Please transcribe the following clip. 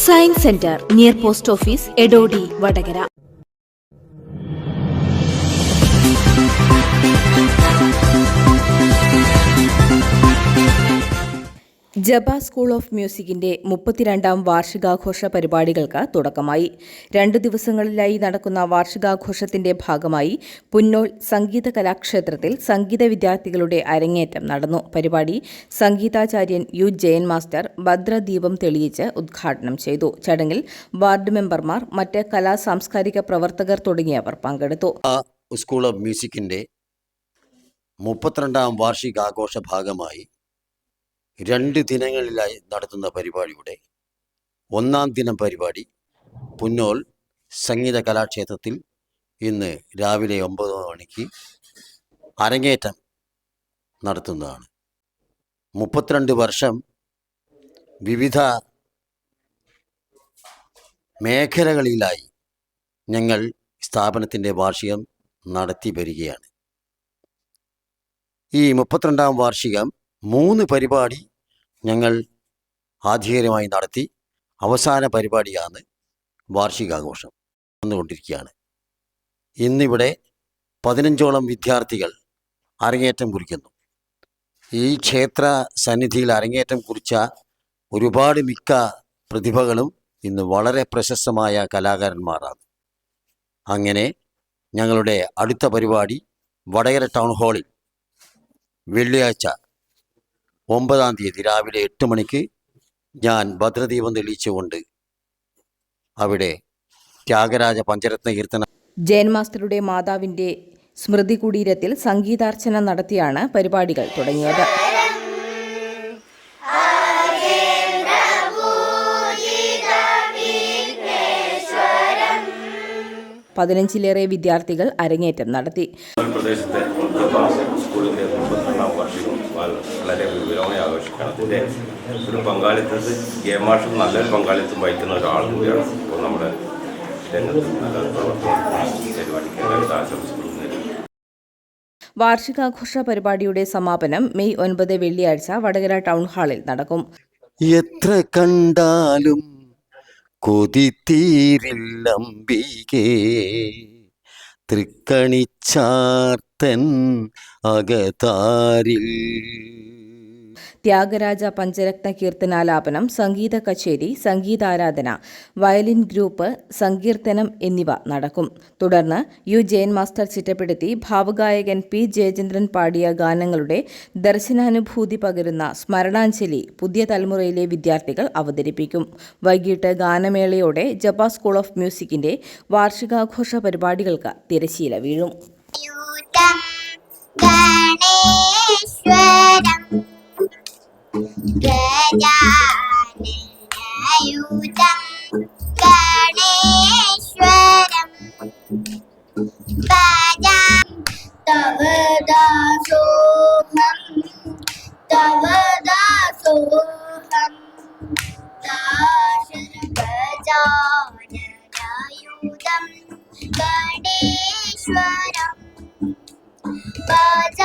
Science centre near post office Edodi Vadakara. Jaba school of മ്യൂസിക്കിന്റെ 32ാം വാർഷികാഘോഷ പരിപാടികൾക്ക് തുടക്കമായി. 2 ദിവസങ്ങളിലായി നടക്കുന്ന വാർഷികാഘോഷത്തിന്റെ ഭാഗമായി പുന്നോൾ സംഗീത കലാക്ഷേത്രത്തിൽ സംഗീത വിദ്യാർത്ഥികളുടെ അരങ്ങേറ്റം നടന്നു. പരിപാടി സംഗീതാചാര്യൻ യു ജയൻ മാസ്റ്റർ ഭദ്രദീപം തെളിയിച്ച് ഉദ്ഘാടനം ചെയ്തു. ചടങ്ങിൽ വാർഡ് മെമ്പർമാർ, മറ്റ് സാംസ്കാരിക പ്രവർത്തകർ തുടങ്ങിയവർ പങ്കെടുത്തു. സ്കൂൾ ഓഫ് മ്യൂസിക്കിന്റെ 32ാം വാർഷികാഘോഷ ഭാഗമായി 2 ദിനങ്ങളിലായി നടത്തുന്ന പരിപാടിയുടെ 1ാം ദിനം പരിപാടി പുന്നോൾ സംഗീത കലാക്ഷേത്രത്തിൽ ഇന്ന് രാവിലെ 9 മണിക്ക് അരങ്ങേറ്റം നടത്തുന്നതാണ്. 32 വർഷം വിവിധ മേഖലകളിലായി ഞങ്ങൾ സ്ഥാപനത്തിൻ്റെ വാർഷികം നടത്തി വരികയാണ്. ഈ 32ാം വാർഷികം 3 പരിപാടി ഞങ്ങൾ ആധികാരികമായി നടത്തി. അവസാന പരിപാടിയാണ് വാർഷികാഘോഷം നടന്നുകൊണ്ടിരിക്കുകയാണ്. ഇന്നിവിടെ 15ഓളം വിദ്യാർത്ഥികൾ അരങ്ങേറ്റം കുറിക്കുന്നു. ഈ ക്ഷേത്ര സന്നിധിയിൽ അരങ്ങേറ്റം കുറിച്ച ഒരുപാട് മിക്ക പ്രതിഭകളും ഇന്ന് വളരെ പ്രശസ്തമായ കലാകാരന്മാരാണ്. അങ്ങനെ ഞങ്ങളുടെ അടുത്ത പരിപാടി വടകര ടൗൺ ഹാളിൽ വെള്ളിയാഴ്ച 9-ാം തീയതി രാവിലെ 8 മണിക്ക് ഞാൻ ഭദ്രദീപം തെളിയിച്ചുകൊണ്ട് അവിടെ ത്യാഗരാജ പഞ്ചരത്ന കീർത്തന ജയൻ മാസ്റ്ററുടെ മാതാവിന്റെ സ്മൃതി കുടീരത്തിൽ സംഗീതാർച്ചന നടത്തിയാണ് പരിപാടികൾ തുടങ്ങിയത്. 15ലേറെ വിദ്യാർത്ഥികൾ അരങ്ങേറ്റം നടത്തി. പ്രദേശത്തെ സ്കൂളിൻ്റെ 32ാം വാർഷികം വളരെ വിപുലമായി ആഘോഷിക്കണം. അതിൻ്റെ ഒരു പങ്കാളിത്തത്തിൽ ഗെയിമാഷും നല്ലൊരു പങ്കാളിത്തം വഹിക്കുന്ന ഒരാൾ കൂടിയാണ്. അപ്പോൾ നമ്മുടെ രംഗത്ത് നല്ല പ്രവർത്തനം പരിപാടിക്ക് ആശംസകൾ നേരിടും. വാർഷികാഘോഷ പരിപാടിയുടെ സമാപനം മെയ് 9 വെള്ളിയാഴ്ച വടകര ടൗൺ ഹാളിൽ നടക്കും. എത്ര കണ്ടാലും കൊതിത്തീരില്ലംബികേ തൃക്കണിച്ചാർത്തൻ അകതാരിൽ. ത്യാഗരാജ പഞ്ചരത്ന കീർത്തനാലാപനം, സംഗീത കച്ചേരി, സംഗീതാരാധന, വയലിൻ ഗ്രൂപ്പ്, സങ്കീർത്തനം എന്നിവ നടക്കും. തുടർന്ന് യു ജയൻ മാസ്റ്റർ ചിട്ടപ്പെടുത്തി ഭാവഗായകൻ പി ജയചന്ദ്രൻ പാടിയ ഗാനങ്ങളുടെ ദർശനാനുഭൂതി പകരുന്ന സ്മരണാഞ്ജലി പുതിയ തലമുറയിലെ വിദ്യാർത്ഥികൾ അവതരിപ്പിക്കും. വൈകിട്ട് ഗാനമേളയോടെ ജബ സ്കൂൾ ഓഫ് മ്യൂസിക്കിന്റെ വാർഷികാഘോഷ പരിപാടികൾക്ക് തിരശ്ശീല വീഴും. ഗജാനനയൂതം ഗണേശ്വരം ഭജാം തവ ദാസോഹം ഗജാനനയൂതം ഗണേശ്വരം ഭജാം